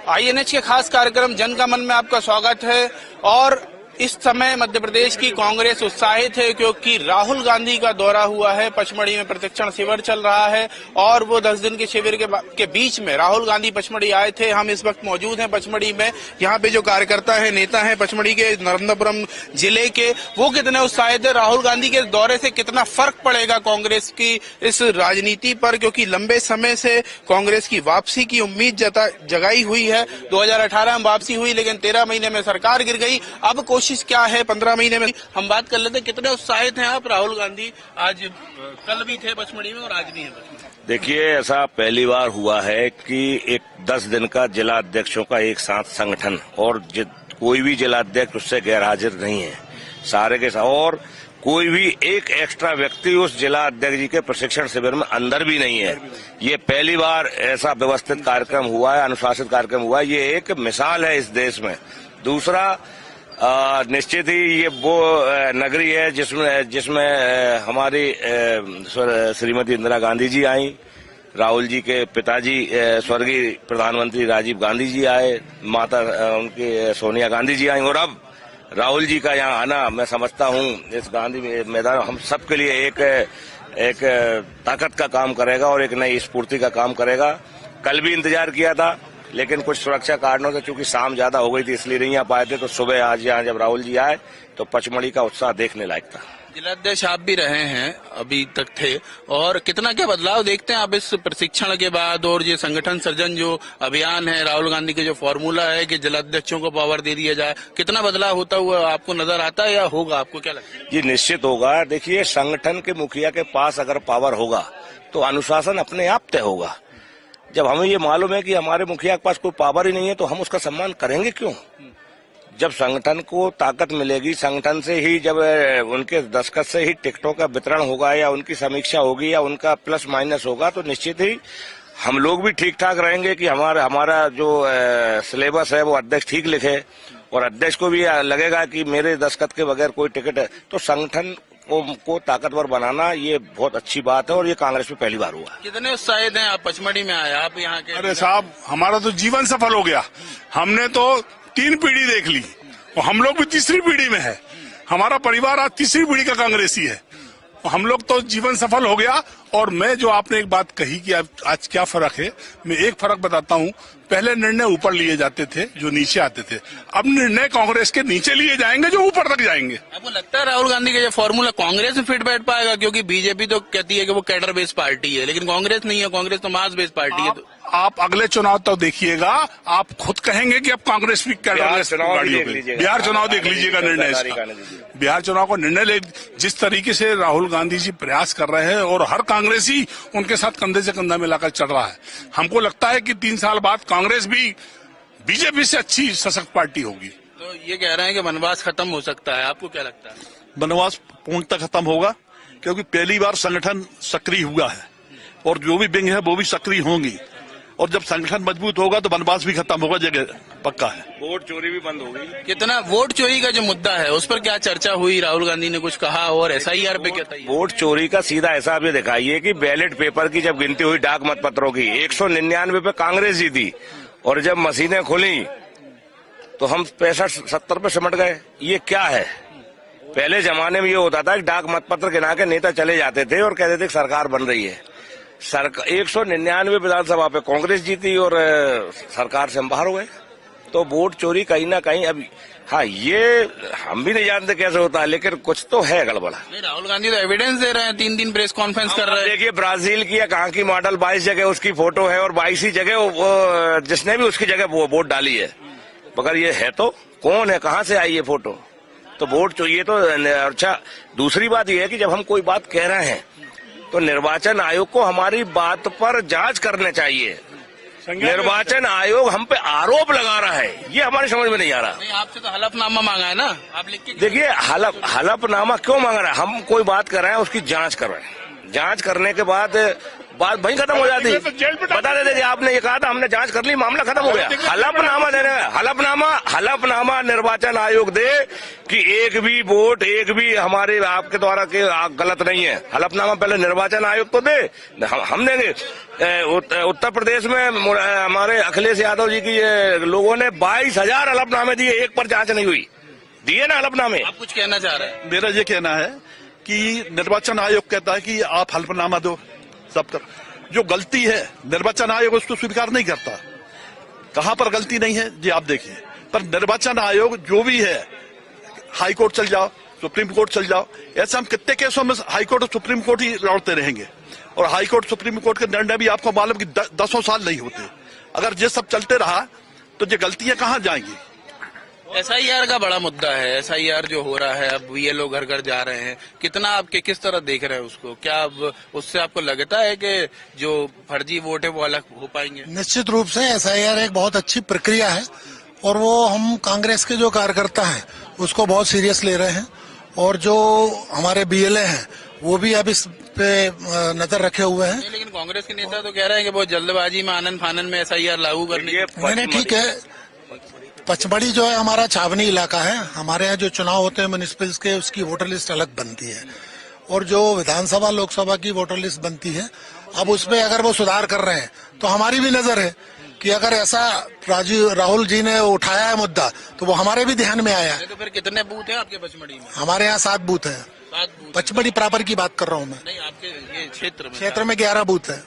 INH के खास कार्यक्रम जन का मन में आपका स्वागत है। और इस समय मध्य प्रदेश की कांग्रेस उत्साहित है क्योंकि राहुल गांधी का दौरा हुआ है। पचमढ़ी में प्रशिक्षण शिविर चल रहा है और वो 10 दिन के शिविर के बीच में राहुल गांधी पचमढ़ी आए थे। हम इस वक्त मौजूद हैं पचमढ़ी में। यहाँ पे जो कार्यकर्ता है, नेता है पचमढ़ी के, नर्मदापुरम जिले के, वो कितने उत्साहित है। राहुल गांधी के दौरे से कितना फर्क पड़ेगा कांग्रेस की इस राजनीति पर, क्योंकि लंबे समय से कांग्रेस की वापसी की उम्मीद जगाई हुई है। 2018 में वापसी हुई लेकिन 13 महीने में सरकार गिर गई। अब कोशिश क्या है 15 महीने में। हम बात कर लेते हैं, कितने उत्साहित हैं आप। राहुल गांधी आज कल भी थे पचमढ़ी में और आज भी हैं पचमढ़ी। देखिए, ऐसा पहली बार हुआ है कि एक 10 दिन का जिला अध्यक्षों का एक साथ संगठन, और कोई भी जिला अध्यक्ष उससे गैर हाजिर नहीं है सारे के साथ, और कोई भी एक एक्स्ट्रा व्यक्ति उस जिला अध्यक्ष जी के प्रशिक्षण शिविर में अंदर भी नहीं है। ये पहली बार ऐसा व्यवस्थित कार्यक्रम हुआ है, अनुशासित कार्यक्रम हुआ है। ये एक मिसाल है इस देश में। दूसरा, निश्चित ही ये वो नगरी है जिसमें हमारी श्रीमती इंदिरा गांधी जी आई, राहुल जी के पिताजी स्वर्गीय प्रधानमंत्री राजीव गांधी जी आए, माता उनकी सोनिया गांधी जी आई, और अब राहुल जी का यहाँ आना मैं समझता हूँ इस गांधी मैदान हम सब के लिए एक ताकत का काम करेगा और एक नई स्फूर्ति का काम करेगा। कल भी इंतजार किया था लेकिन कुछ सुरक्षा कारणों से चूंकि शाम ज्यादा हो गई थी इसलिए नहीं आ पाए थे। तो सुबह आज यहाँ जब राहुल जी आए तो पचमढ़ी का उत्साह देखने लायक था। जिलाध्यक्ष आप भी रहे हैं, अभी तक थे, और कितना क्या बदलाव देखते हैं आप इस प्रशिक्षण के बाद और ये संगठन सृजन जो अभियान है, राहुल गांधी के जो फॉर्मूला है कि जिलाध्यक्षों को पावर दे दिया जाए, कितना बदलाव होता हुआ आपको नजर आता है या होगा, आपको क्या लगता है? ये निश्चित होगा। देखिए, संगठन के मुखिया के पास अगर पावर होगा तो अनुशासन अपने आप तय होगा। जब हमें ये मालूम है कि हमारे मुखिया के पास कोई पावर ही नहीं है तो हम उसका सम्मान करेंगे क्यों? जब संगठन को ताकत मिलेगी, संगठन से ही जब उनके दस्तखत से ही टिकटों का वितरण होगा या उनकी समीक्षा होगी या उनका प्लस माइनस होगा, तो निश्चित ही हम लोग भी ठीक ठाक रहेंगे कि हमारा जो सिलेबस है वो अध्यक्ष ठीक लिखे, और अध्यक्ष को भी लगेगा कि मेरे दस्तखत के बगैर कोई टिकट है। तो संगठन को ताकतवर बनाना ये बहुत अच्छी बात है और ये कांग्रेस में पहली बार हुआ। कितने उत्साहित हैं आप? पचमढ़ी में आए आप यहाँ के। अरे साहब, हमारा तो जीवन सफल हो गया। हमने तो 3 पीढ़ी देख ली और हम लोग भी तीसरी पीढ़ी में है। हमारा परिवार आज तीसरी पीढ़ी का कांग्रेसी है। हम लोग तो जीवन सफल हो गया। और मैं जो आपने एक बात कही कि आज क्या फर्क है, मैं एक फर्क बताता हूँ। पहले निर्णय ऊपर लिए जाते थे जो नीचे आते थे, अब निर्णय कांग्रेस के नीचे लिए जाएंगे जो ऊपर तक जाएंगे। आपको लगता है राहुल गांधी का ये फॉर्मूला कांग्रेस में फिट बैठ पाएगा? क्योंकि बीजेपी तो कहती है कि वो कैडर बेस्ड पार्टी है, लेकिन कांग्रेस नहीं है, कांग्रेस तो मास बेस्ड पार्टी है। आप अगले चुनाव तो देखिएगा, आप खुद कहेंगे कि अब कांग्रेस भी बिहार चुनाव देख लीजिएगा निर्णय। बिहार चुनाव को निर्णय ले, जिस तरीके से राहुल गांधी जी प्रयास कर रहे हैं और हर कांग्रेसी उनके साथ कंधे से कंधा मिलाकर चल रहा है, हमको लगता है कि 3 साल बाद कांग्रेस भी बीजेपी से अच्छी सशक्त पार्टी होगी। तो ये कह रहे हैं कि वनवास खत्म हो सकता है, आपको क्या लगता है? वनवास पूर्णतः खत्म होगा क्योंकि पहली बार संगठन सक्रिय हुआ है और जो भी विंग है वो भी सक्रिय होंगी, और जब संगठन मजबूत होगा तो वनवास भी खत्म होगा, जगह पक्का है। वोट चोरी भी बंद होगी। कितना वोट चोरी का जो मुद्दा है उस पर क्या चर्चा हुई? राहुल गांधी ने कुछ कहा और SIR पे क्या था? वोट चोरी का सीधा हिसाब ये दिखाइए कि बैलेट पेपर की जब गिनती हुई डाक मत पत्रों की 199 पे कांग्रेस जीती, और जब मशीनें खुली तो हम 65-70 पे सिमट गए। ये क्या है? पहले जमाने में ये होता था कि डाक मत पत्र गिना के नेता चले जाते थे और कहते थे कि सरकार बन रही है। 199 विधानसभा पे कांग्रेस जीती और सरकार से हम बाहर हो गए। तो वोट चोरी कहीं ना कहीं अभी, हाँ, ये हम भी नहीं जानते कैसे होता है, लेकिन कुछ तो है गड़बड़ा। राहुल गांधी तो एविडेंस दे रहे हैं, 3 दिन प्रेस कॉन्फ्रेंस कर रहे हैं। देखिए, ब्राजील की या कहाँ की मॉडल 22 जगह उसकी फोटो है और 22 जगह जिसने भी उसकी जगह वोट डाली है। मगर ये है तो कौन है, कहाँ से आई ये फोटो? तो वोट चाहिए तो अच्छा। दूसरी बात यह है कि जब हम कोई बात कह रहे हैं तो निर्वाचन आयोग को हमारी बात पर जांच करना चाहिए। निर्वाचन आयोग हम पे आरोप लगा रहा है, ये हमारी समझ में नहीं आ रहा। नहीं, आपसे तो हलफनामा मांगा है ना, आप लिख के। देखिए, हलफनामा क्यों मांग रहा है? हम कोई बात कर रहे हैं उसकी जांच कर रहे हैं। जांच करने के बाद बात वहीं खत्म हो जाती। बता देते कि आपने ये कहा था, हमने जांच कर ली, मामला खत्म हो गया। हलफनामा देने, हलफनामा निर्वाचन आयोग दे कि एक भी वोट, एक भी हमारे आपके द्वारा के गलत नहीं है। हलफनामा पहले निर्वाचन आयोग तो दे, हम देंगे। उत्तर प्रदेश में हमारे अखिलेश यादव जी की लोगों ने 22,000 हलफनामे दिए, एक पर जांच नहीं हुई। दिए ना हलफनामे। आप कुछ कहना चाह रहे हैं? मेरा ये कहना है कि निर्वाचन आयोग कहता है कि आप हलफनामा दो, सब कर। जो गलती है निर्वाचन आयोग उसको स्वीकार नहीं करता। कहां पर गलती नहीं है जी आप देखिए। पर निर्वाचन आयोग जो भी है, हाई कोर्ट चल जाओ, सुप्रीम कोर्ट चल जाओ, ऐसे हम कितने केसों में हाई कोर्ट और सुप्रीम कोर्ट ही लड़ते रहेंगे। और हाई कोर्ट सुप्रीम कोर्ट के निर्णय भी आपको मालूम कि 10 साल नहीं होते। अगर ये सब चलते रहा तो ये गलतियां कहां जाएंगी। SIR का बड़ा मुद्दा है। SIR जो हो रहा है, अब ये लोग घर घर जा रहे हैं, कितना आपके किस तरह देख रहे हैं उसको? क्या अब उससे आपको लगता है कि जो फर्जी वोट है वो अलग हो पाएंगे? निश्चित रूप से SIR एक बहुत अच्छी प्रक्रिया है और वो हम कांग्रेस के जो कार्यकर्ता हैं उसको बहुत सीरियस ले रहे हैं। और जो हमारे BLA हैं वो भी अब इस पे नजर रखे हुए हैं। लेकिन कांग्रेस के नेता तो कह रहे हैं कि बहुत जल्दबाजी में, आनन फानन में SIR लागू करने नहीं, ठीक है। पचमढ़ी जो है हमारा छावनी इलाका है। हमारे यहाँ जो चुनाव होते हैं म्युनिसिपल्स के, उसकी वोटर लिस्ट अलग बनती है और जो विधानसभा लोकसभा की वोटर लिस्ट बनती है, अब उसमें अगर वो सुधार कर रहे हैं तो हमारी भी नजर है कि अगर ऐसा राहुल जी ने उठाया है मुद्दा तो वो हमारे भी ध्यान में आया है। तो फिर कितने बूथ हैं आपके पचमढ़ी में? हमारे यहाँ 7 बूथ है। 7 बूथ? पचमढ़ी प्रॉपर की बात कर रहा हूँ मैं। नहीं, आपके ये क्षेत्र में 11 बूथ है।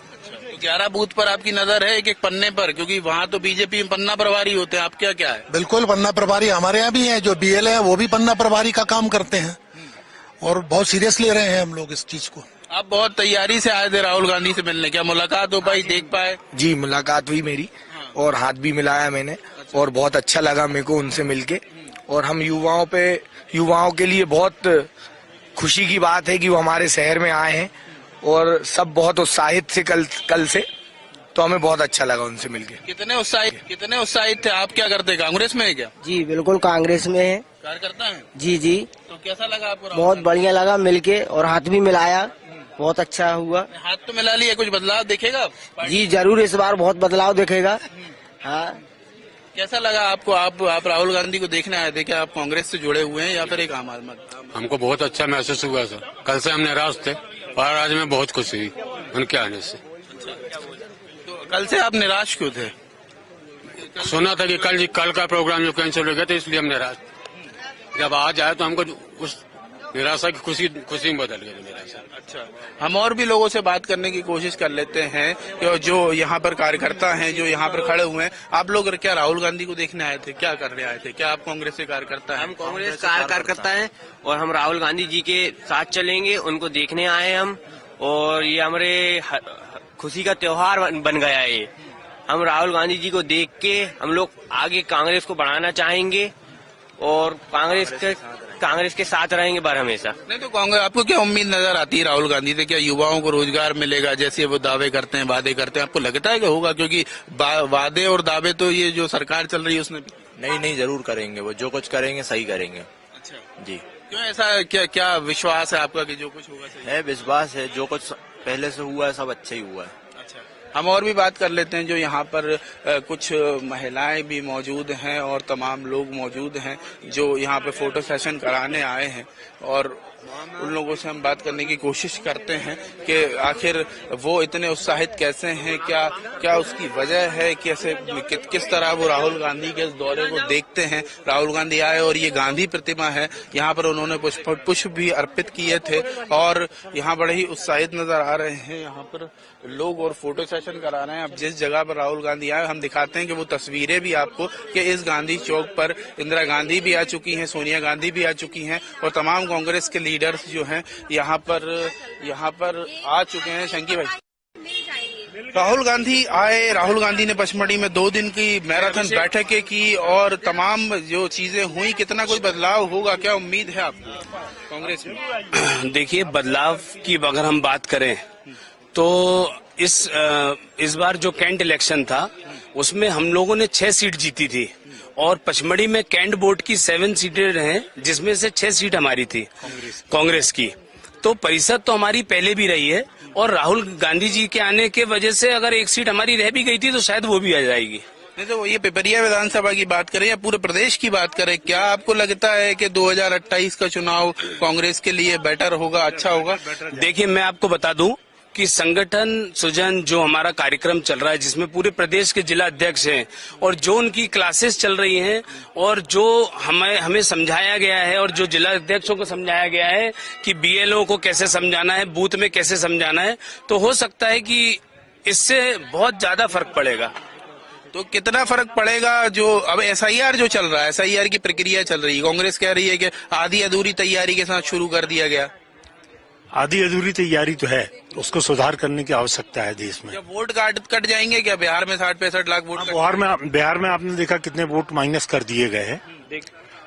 11 बूथ पर आपकी नजर है, एक एक पन्ने पर, क्योंकि वहाँ तो बीजेपी में पन्ना प्रभारी होते हैं। आप क्या क्या है? बिल्कुल पन्ना प्रभारी हमारे यहाँ भी है। जो BLA है वो भी पन्ना प्रभारी का काम करते हैं और बहुत सीरियस ले रहे हैं हम लोग इस चीज को। आप बहुत तैयारी से आए थे राहुल गांधी से मिलने, क्या मुलाकात हो पाई, देख पाए? जी मुलाकात हुई मेरी और हाथ भी मिलाया मैंने और बहुत अच्छा लगा मेरे को उनसे मिलके। और हम युवाओं के लिए बहुत खुशी की बात है कि वो हमारे शहर में आए हैं और सब बहुत उत्साहित से कल से, तो हमें बहुत अच्छा लगा उनसे मिलके। कितने उत्साहित थे? आप क्या करते, कांग्रेस में है क्या? जी बिल्कुल कांग्रेस में है। कार्यकर्ता है? जी जी। तो कैसा लगा आपको? बहुत बढ़िया लगा मिलके और हाथ भी मिलाया, बहुत अच्छा हुआ। हाथ तो मिला लिया, कुछ बदलाव दिखेगा? जी जरूर, इस बार बहुत बदलाव दिखेगा। हाँ। कैसा लगा आपको? आप राहुल गांधी को देखने आए थे, क्या आप कांग्रेस से जुड़े हुए हैं या फिर एक आम आदमी? हमको बहुत अच्छा महसूस हुआ सर। कल से हम निराश थे और आज में बहुत खुशी हुई उनके आने से। तो कल से आप निराश क्यों थे? सुना था कि कल का प्रोग्राम जो कैंसिल हो गया था, इसलिए हम निराश थे। जब आज आए तो हमको उस निराशा की खुशी में बदल गई निराशा। अच्छा, हम और भी लोगों से बात करने की कोशिश कर लेते हैं कि जो यहाँ पर कार्यकर्ता हैं, जो यहाँ पर खड़े हुए हैं। आप लोग क्या राहुल गांधी को देखने आए थे, क्या करने आए थे? क्या आप कांग्रेस के कार्यकर्ता हैं? हम कांग्रेस कार्यकर्ता हैं और हम राहुल गांधी जी के साथ चलेंगे, उनको देखने आए हैं हम। और ये हमारे खुशी का त्योहार बन गया है ये। हम राहुल गांधी जी को देख के हम लोग आगे कांग्रेस को बढ़ाना चाहेंगे और कांग्रेस के साथ रहेंगे बार हमेशा। नहीं तो कांग्रेस, आपको क्या उम्मीद नजर आती है राहुल गांधी से? क्या युवाओं को रोजगार मिलेगा जैसे वो दावे करते हैं, वादे करते हैं? आपको लगता है कि होगा? क्योंकि वादे और दावे तो ये जो सरकार चल रही है उसने नहीं जरूर करेंगे, वो जो कुछ करेंगे सही करेंगे। अच्छा जी। क्यों ऐसा, क्या विश्वास है आपका कि जो कुछ होगा सही है? विश्वास है, जो कुछ पहले से हुआ है सब अच्छा ही हुआ है। हम और भी बात कर लेते हैं। जो यहाँ पर कुछ महिलाएं भी मौजूद हैं और तमाम लोग मौजूद हैं जो यहाँ पे फोटो सेशन कराने आए हैं और उन लोगों से हम बात करने की कोशिश करते हैं कि आखिर वो इतने उत्साहित कैसे हैं, क्या उसकी वजह है, कैसे किस तरह वो राहुल गांधी के इस दौरे को देखते हैं। राहुल गांधी आए और ये गांधी प्रतिमा है, यहाँ पर उन्होंने पुष्प भी अर्पित किए थे और यहाँ बड़े ही उत्साहित नजर आ रहे हैं यहाँ पर लोग और फोटो सेशन करा रहे हैं। अब जिस जगह पर राहुल गांधी आए, हम दिखाते हैं कि वो तस्वीरें भी आपको कि इस गांधी चौक पर इंदिरा गांधी भी आ चुकी हैं, सोनिया गांधी भी आ चुकी हैं और तमाम कांग्रेस के लीडर्स जो हैं यहाँ पर आ चुके हैं। शंकी भाई, राहुल गांधी आए, राहुल गांधी ने पचमढ़ी में 2 दिन की मैराथन बैठकें की और तमाम जो चीजें हुई, कितना कोई बदलाव होगा? क्या उम्मीद है आपको कांग्रेस में? देखिए, बदलाव की अगर हम बात करें तो इस बार जो कैंट इलेक्शन था उसमें हम लोगों ने 6 सीट जीती थी और पचमढ़ी में कैंट बोर्ड की 7 सीटें हैं जिसमें से 6 सीट हमारी थी कांग्रेस की। तो परिषद तो हमारी पहले भी रही है, और राहुल गांधी जी के आने के वजह से अगर एक सीट हमारी रह भी गई थी तो शायद वो भी आ जाएगी। नहीं तो ये पिपरिया विधानसभा की बात करें या पूरे प्रदेश की बात करें, क्या आपको लगता है कि 2028 का चुनाव कांग्रेस के लिए बेटर होगा, अच्छा होगा? देखिए, मैं आपको बता दूं कि संगठन सृजन जो हमारा कार्यक्रम चल रहा है, जिसमें पूरे प्रदेश के जिला अध्यक्ष हैं और जो उनकी क्लासेस चल रही हैं और जो हमें समझाया गया है और जो जिला अध्यक्षों को समझाया गया है कि बीएलओ को कैसे समझाना है, बूथ में कैसे समझाना है, तो हो सकता है कि इससे बहुत ज्यादा फर्क पड़ेगा। तो कितना फर्क पड़ेगा? जो अब एसआईआर जो चल रहा है, एसआईआर की प्रक्रिया चल रही है, कांग्रेस कह रही है कि आधी अधूरी तैयारी के साथ शुरू कर दिया गया। आधी अधूरी तैयारी तो है, उसको सुधार करने की आवश्यकता है देश में। जब वोट कट जाएंगे क्या बिहार में? 60-65 लाख वोट बिहार में आपने देखा कितने वोट माइनस कर दिए गए हैं,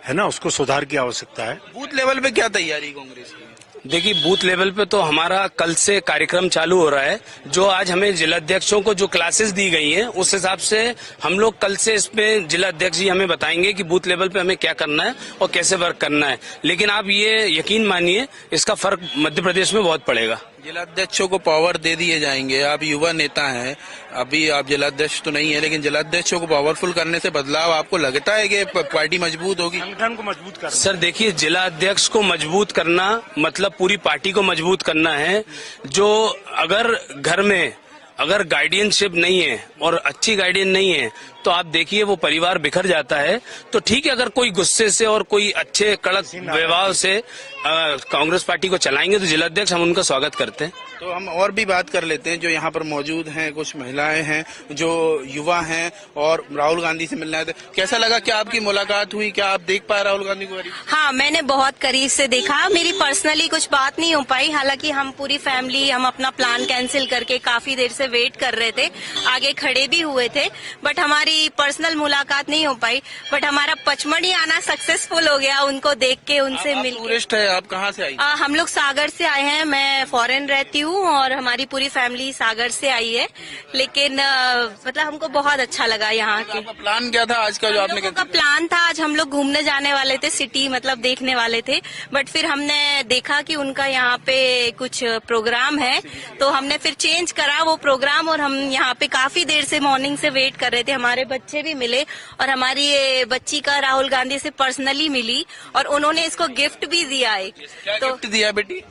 है ना, उसको सुधार की आवश्यकता है। बूथ लेवल पे क्या तैयारी कांग्रेस की? देखिए, बूथ लेवल पे तो हमारा कल से कार्यक्रम चालू हो रहा है। जो आज हमें जिलाध्यक्षों को जो क्लासेस दी गई हैं, उस हिसाब से हम लोग कल से इसमें जिलाध्यक्ष जी हमें बताएंगे कि बूथ लेवल पे हमें क्या करना है और कैसे वर्क करना है। लेकिन आप ये यकीन मानिए, इसका फर्क मध्य प्रदेश में बहुत पड़ेगा। जिलाध्यक्षों को पावर दे दिए जाएंगे। आप युवा नेता हैं, अभी आप जिलाध्यक्ष तो नहीं है, लेकिन जिलाध्यक्षों को पावरफुल करने से बदलाव आपको लगता है कि पार्टी मजबूत होगी? संगठन को मजबूत करना। सर देखिए, जिला अध्यक्ष को मजबूत करना मतलब पूरी पार्टी को मजबूत करना है। जो अगर घर में अगर गाइडियनशिप नहीं है और अच्छी गाइडियन नहीं है तो आप देखिए वो परिवार बिखर जाता है। तो ठीक है, अगर कोई गुस्से से और कोई अच्छे कड़क व्यवहार से कांग्रेस पार्टी को चलाएंगे तो जिलाध्यक्ष हम उनका स्वागत करते हैं। तो हम और भी बात कर लेते हैं जो यहाँ पर मौजूद हैं, कुछ महिलाएं हैं जो युवा हैं और राहुल गांधी से मिलने आए थे। कैसा लगा? क्या आपकी मुलाकात हुई? क्या आप देख पाए राहुल गांधी को? हाँ, मैंने बहुत करीब से देखा। मेरी पर्सनली कुछ बात नहीं हो पाई, हालांकि हम पूरी फैमिली हम अपना प्लान कैंसिल करके काफी देर से वेट कर रहे थे, आगे खड़े भी हुए थे, बट हमारी पर्सनल मुलाकात नहीं हो पाई। बट हमारा पचमढ़ी आना सक्सेसफुल हो गया, उनको देख के, उनसे मिल। टूरिस्ट है, आप कहाँ से आई? हम लोग सागर से आए हैं, मैं फॉरेन रहती हूँ और हमारी पूरी फैमिली सागर से आई है। लेकिन मतलब हमको बहुत अच्छा लगा यहाँ के। प्लान क्या था आज का? जो आपने का प्लान था, आज हम लोग घूमने जाने वाले थे, सिटी मतलब देखने वाले थे, बट फिर हमने देखा कि उनका यहाँ पे कुछ प्रोग्राम है, तो हमने फिर चेंज करा वो प्रोग्राम और हम यहाँ पे काफी देर से मॉर्निंग से वेट कर रहे थे। हमारे बच्चे भी मिले और हमारी ये बच्ची का राहुल गांधी से पर्सनली मिली और उन्होंने इसको गिफ्ट भी दिया एक। तो गिफ्ट दिया बेटी?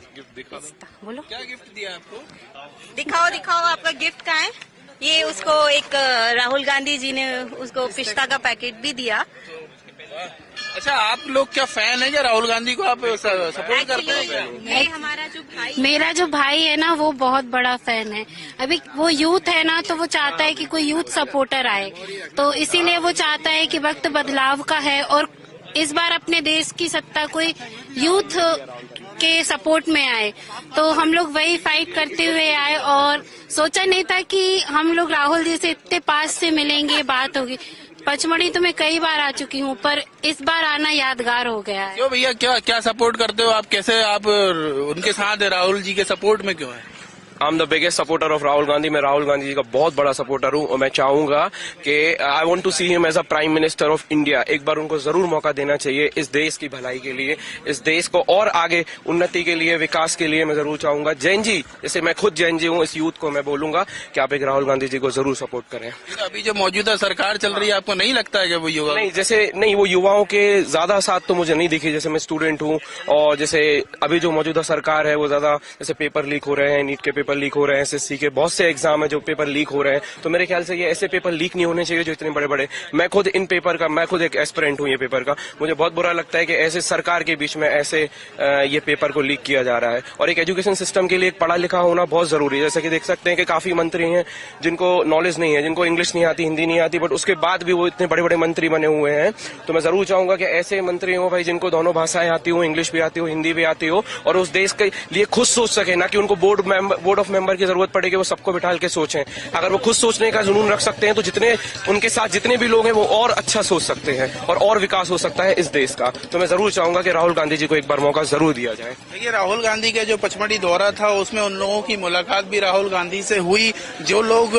बोलो क्या गिफ्ट दिया आपको? दिखाओ आपका गिफ्ट कहाँ है? ये उसको एक राहुल गांधी जी ने उसको पिस्ता का पैकेट भी दिया। अच्छा, आप लोग क्या फैन है क्या राहुल गांधी को? आप सपोर्ट करते हैं क्या? मेरा जो भाई है ना, वो बहुत बड़ा फैन है। अभी वो यूथ है ना, तो वो चाहता है कि कोई यूथ सपोर्टर आए, तो इसीलिए वो चाहता है कि वक्त बदलाव का है और इस बार अपने देश की सत्ता कोई यूथ के सपोर्ट में आए। तो हम लोग वही फाइट करते हुए आए और सोचा नहीं था कि हम लोग राहुल जी से इतने पास से मिलेंगे, बात होगी। पचमढ़ी तो मैं कई बार आ चुकी हूँ, पर इस बार आना यादगार हो गया है। क्यों भैया, क्या सपोर्ट करते हो आप? कैसे आप उनके साथ है? राहुल जी के सपोर्ट में क्यों है? I am the biggest supporter of Rahul Gandhi. मैं राहुल गांधी जी का बहुत बड़ा सपोर्टर हूं और मैं चाहूंगा कि I want to see him as a prime minister of India. एक बार उनको जरूर मौका देना चाहिए इस देश की भलाई के लिए, इस देश को और आगे उन्नति के लिए, विकास के लिए मैं जरूर चाहूंगा। जैन जी, जैसे मैं खुद जैन जी हूँ, इस यूथ को मैं बोलूंगा कि आप एक राहुल गांधी जी को जरूर सपोर्ट करें। अभी जो मौजूदा सरकार चल रही है, आपको नहीं लगता है कि वो युवा नहीं, वो युवाओं के ज्यादा साथ तो मुझे नहीं दिखी। जैसे मैं स्टूडेंट हूँ और जैसे अभी जो मौजूदा सरकार है वो ज्यादा, जैसे पेपर लीक हो रहे हैं, नीट के पेपर लीक हो रहे हैं, एसएससी के बहुत से एग्जाम है जो पेपर लीक हो रहे हैं, तो मेरे ख्याल से ये ऐसे पेपर लीक नहीं होने चाहिए जो इतने बड़े बड़े। मैं खुद एक एस्पिरेंट हूँ ये पेपर का। मुझे बहुत बुरा लगता है कि ऐसे सरकार के बीच में ऐसे ये पेपर को लीक किया जा रहा है। और एक एजुकेशन सिस्टम के लिए एक पढ़ा लिखा होना बहुत जरूरी है। जैसे कि देख सकते हैं कि काफी मंत्री हैं जिनको नॉलेज नहीं है, जिनको इंग्लिश नहीं आती, हिंदी नहीं आती, बट उसके बाद भी वो इतने बड़े बड़े मंत्री बने हुए हैं। तो मैं जरूर चाहूंगा कि ऐसे मंत्री हो भाई जिनको दोनों भाषाएं आती हो, इंग्लिश भी आती हो, हिंदी भी आती हो, और उस देश के लिए खुद सोच सके, ना कि उनको बोर्ड बोर्ड ऑफ मेंबर की जरूरत पड़ेगी, वो सबको बिठाल के सोचें। अगर वो खुद सोचने का जुनून रख सकते हैं तो जितने उनके साथ जितने भी लोग हैं वो और अच्छा सोच सकते हैं और विकास हो सकता है इस देश का। तो मैं जरूर चाहूंगा कि राहुल गांधी जी को एक बार मौका जरूर दिया जाए। देखिए, राहुल गांधी का जो पचमढ़ी दौरा था उसमें उन लोगों की मुलाकात भी राहुल गांधी से हुई, जो लोग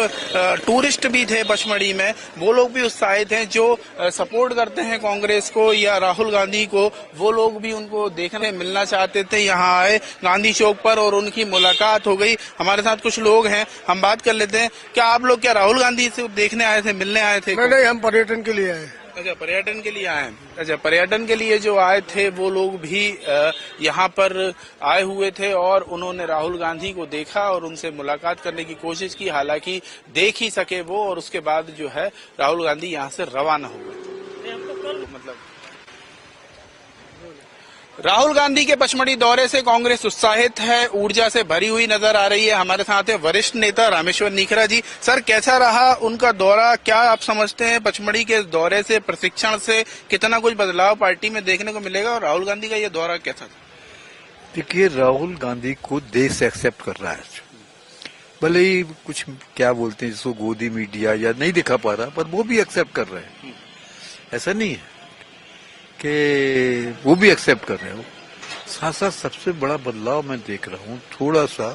टूरिस्ट भी थे पचमढ़ी में, वो लोग भी उत्साहित हैं। जो सपोर्ट करते हैं कांग्रेस को या राहुल गांधी को, वो लोग भी उनको देखने मिलना चाहते थे। यहाँ आए गांधी चौक पर और उनकी मुलाकात हो गई। हमारे साथ कुछ लोग हैं, हम बात कर लेते हैं। क्या आप लोग क्या राहुल गांधी से देखने आए थे, मिलने आए थे? नहीं, हम पर्यटन के लिए आए। अच्छा, पर्यटन के लिए आए। अच्छा, पर्यटन के लिए जो आए थे वो लोग भी यहाँ पर आए हुए थे और उन्होंने राहुल गांधी को देखा और उनसे मुलाकात करने की कोशिश की। हालांकि देख ही सके वो, और उसके बाद जो है राहुल गांधी यहाँ से रवाना हो गए। मतलब राहुल गांधी के पचमढ़ी दौरे से कांग्रेस उत्साहित है, ऊर्जा से भरी हुई नजर आ रही है। हमारे साथ है वरिष्ठ नेता रामेश्वर नीखरा जी। सर, कैसा रहा उनका दौरा? क्या आप समझते हैं पचमढ़ी के दौरे से, प्रशिक्षण से कितना कुछ बदलाव पार्टी में देखने को मिलेगा, और राहुल गांधी का ये दौरा कैसा था? देखिए, राहुल गांधी को देश एक्सेप्ट कर रहा है, भले ही कुछ क्या बोलते हैं जिसको गोदी मीडिया या नहीं दिखा पा रहा, पर वो भी एक्सेप्ट कर रहे हैं। ऐसा नहीं है कि वो भी एक्सेप्ट कर रहे हो। साथ साथ सबसे बड़ा बदलाव मैं देख रहा हूँ, थोड़ा सा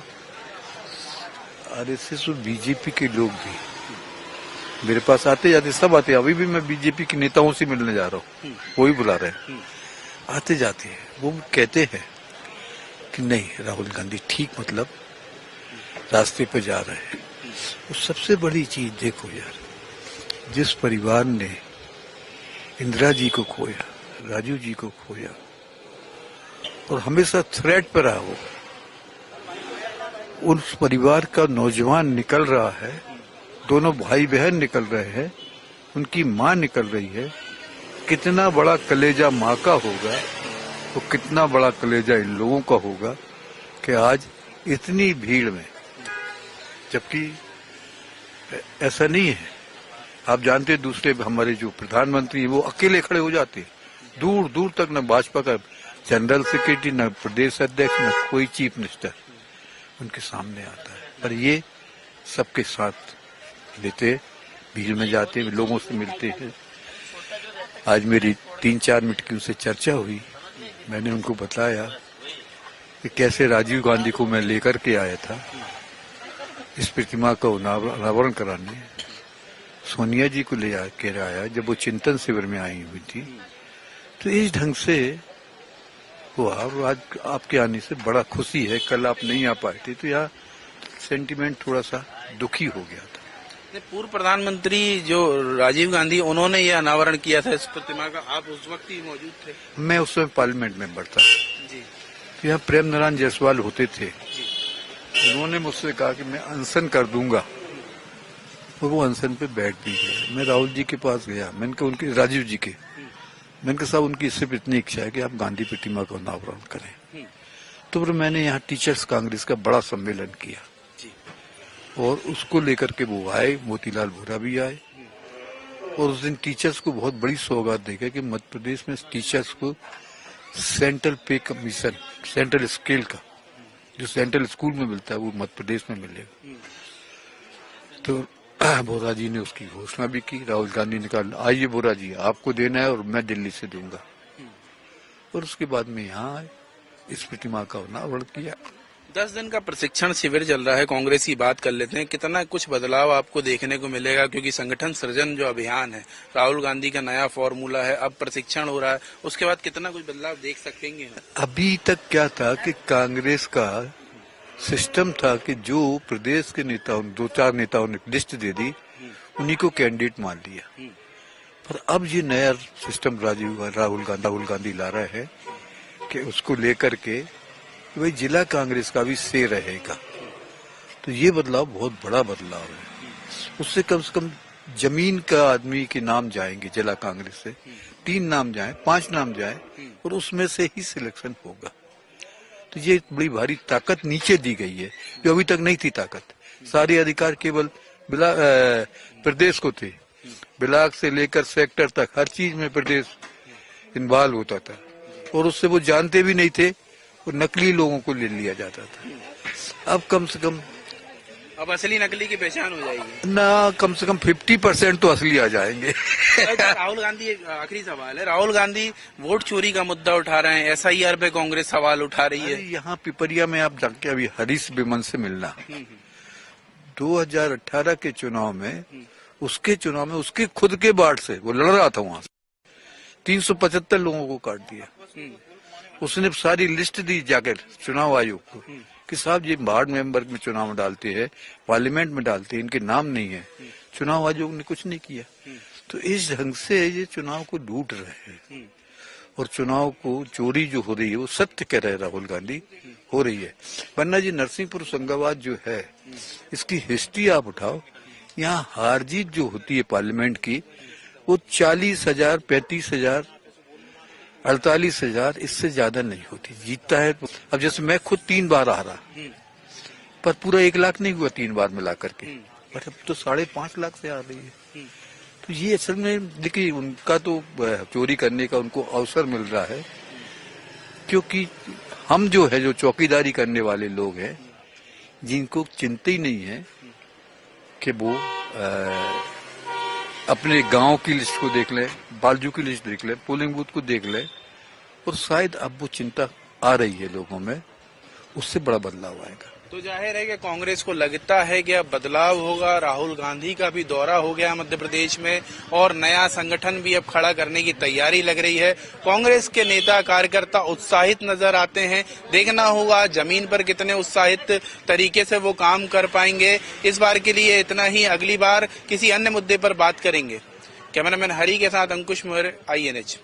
आरएसएस और बीजेपी के लोग भी मेरे पास आते जाते, सब आते। अभी भी मैं बीजेपी के नेताओं से मिलने जा रहा हूँ, वो ही बुला रहे हैं, आते जाते हैं। वो कहते हैं कि नहीं, राहुल गांधी ठीक मतलब रास्ते पे जा रहे हैं। और सबसे बड़ी चीज देखो यार, जिस परिवार ने इंदिरा जी को खोया, राजीव जी को खोया और हमेशा थ्रेट पर रहा, वो उस परिवार का नौजवान निकल रहा है, दोनों भाई बहन निकल रहे हैं, उनकी मां निकल रही है। कितना बड़ा कलेजा मां का होगा तो कितना बड़ा कलेजा इन लोगों का होगा कि आज इतनी भीड़ में, जबकि ऐसा नहीं है। आप जानते हैं, दूसरे हमारे जो प्रधानमंत्री वो अकेले खड़े हो जाते, दूर दूर तक न भाजपा का जनरल सेक्रेटरी, न प्रदेश अध्यक्ष, न कोई चीफ मिनिस्टर उनके सामने आता है। पर ये सबके साथ लेते, भीड़ में जाते, लोगों से मिलते हैं। आज मेरी 3-4 मिनट की उनसे चर्चा हुई। मैंने उनको बताया कि कैसे राजीव गांधी को मैं लेकर के आया था इस प्रतिमा का अनावरण कराने, सोनिया जी को ले आकर आया जब वो चिंतन शिविर में आई हुई थी। तो इस ढंग से हुआ और आज आपके आने से बड़ा खुशी है। कल आप नहीं आ पाए थे तो यहाँ सेंटीमेंट थोड़ा सा दुखी हो गया था। पूर्व प्रधानमंत्री जो राजीव गांधी, उन्होंने ये अनावरण किया था इस प्रतिमा का, आप उस वक्त ही मौजूद थे? मैं उस समय पार्लियामेंट मेंबर था जी। तो यहाँ प्रेम नारायण जायसवाल होते थे। उन्होंने मुझसे कहा कि मैं अनशन कर दूंगा, और वो अनशन पे बैठ भी गए। मैं राहुल जी के पास गया, मैंने कहा उनके, राजीव जी के, मैंने कहा साहब उनकी सिर्फ इतनी इच्छा है कि आप गांधी प्रतिमा का अनावरण करें। तो फिर मैंने यहाँ टीचर्स कांग्रेस का बड़ा सम्मेलन किया और उसको लेकर के वो आए, मोतीलाल वोरा भी आए, और उस दिन टीचर्स को बहुत बड़ी सौगात देगा कि मध्य प्रदेश में टीचर्स को सेंट्रल पे कमीशन, सेंट्रल स्केल का जो सेंट्रल स्कूल में मिलता है वो मध्य प्रदेश में मिलेगा। तो बोरा जी ने उसकी घोषणा भी की। राहुल गांधी ने कहा आइए बोरा जी, आपको देना है और मैं दिल्ली से दूंगा। और उसके बाद में यहाँ आए, इस प्रतिमा का अनावरण किया। 10 दिन का प्रशिक्षण शिविर चल रहा है, कांग्रेस की बात कर लेते हैं। कितना कुछ बदलाव आपको देखने को मिलेगा, क्योंकि संगठन सृजन जो अभियान है, राहुल गांधी का नया फॉर्मूला है, अब प्रशिक्षण हो रहा है, उसके बाद कितना कुछ बदलाव देख सकेंगे? अभी तक क्या था कि कांग्रेस का सिस्टम था कि जो प्रदेश के नेताओं, 2-4 नेताओं ने लिस्ट दे दी, उन्हीं को कैंडिडेट मान लिया। पर अब ये नया सिस्टम राहुल गांधी ला रहा है कि उसको लेकर के वही जिला कांग्रेस का भी से रहेगा। तो ये बदलाव बहुत बड़ा बदलाव है। उससे कम जमीन का आदमी के नाम जाएंगे जिला कांग्रेस से, 3 नाम जाए, 5 नाम जाए, और उसमें से ही सिलेक्शन होगा। तो ये बड़ी भारी ताकत नीचे दी गई है, जो अभी तक नहीं थी ताकत। सारे अधिकार केवल प्रदेश को थे, ब्लॉक से लेकर सेक्टर तक हर चीज में प्रदेश इन्वॉल्व होता था, और उससे वो जानते भी नहीं थे, और नकली लोगों को ले लिया जाता था। अब कम से कम अब असली नकली की पहचान हो जाएगी ना, कम से कम 50% तो असली आ जाएंगे। राहुल गांधी, एक आखिरी सवाल है, राहुल गांधी वोट चोरी का मुद्दा उठा रहे हैं, SIR पे कांग्रेस सवाल उठा रही है। यहाँ पिपरिया में आप जाके अभी हरीश विमन से मिलना, 2018 के चुनाव में, उसके चुनाव में उसके खुद के वार्ड से वो लड़ रहा था, वहां से 375 लोगों को काट दिया। उसने सारी लिस्ट दी जाकर चुनाव आयोग को कि साहब ये वार्ड मेंबर में चुनाव में डालते हैं, पार्लियामेंट में डालते हैं, इनके नाम नहीं है। चुनाव आयोग ने कुछ नहीं किया। तो इस ढंग से ये चुनाव को लूट रहे हैं और चुनाव को चोरी जो हो रही है वो सत्य कह रहे राहुल गांधी हो रही है। पन्ना जी, नरसिंहपुर संगाबाद जो है इसकी हिस्ट्री आप उठाओ, यहाँ हार जीत जो होती है पार्लियामेंट की वो 40,000, 35,000, 48,000, इससे ज्यादा नहीं होती। जीतता है अब जैसे मैं खुद 3 बार हारा, पर पूरा 1 लाख नहीं हुआ 3 बार मिला करके, बट अब तो 5.5 लाख से आ रही है। तो ये असल में देखिए उनका तो चोरी करने का उनको अवसर मिल रहा है, क्योंकि हम जो है जो चौकीदारी करने वाले लोग हैं जिनको चिंता ही नहीं है कि वो अपने गांव की लिस्ट को देख ले, बालजू की लिस्ट देख ले, पोलिंग बूथ को देख ले, और शायद अब वो चिंता आ रही है लोगों में, उससे बड़ा बदलाव आएगा। तो जाहिर है कि कांग्रेस को लगता है कि अब बदलाव होगा। राहुल गांधी का भी दौरा हो गया मध्य प्रदेश में और नया संगठन भी अब खड़ा करने की तैयारी लग रही है। कांग्रेस के नेता कार्यकर्ता उत्साहित नजर आते हैं। देखना होगा जमीन पर कितने उत्साहित तरीके से वो काम कर पाएंगे। इस बार के लिए इतना ही, अगली बार किसी अन्य मुद्दे पर बात करेंगे। कैमरामैन हरी के साथ अंकुश मोहरे, INH।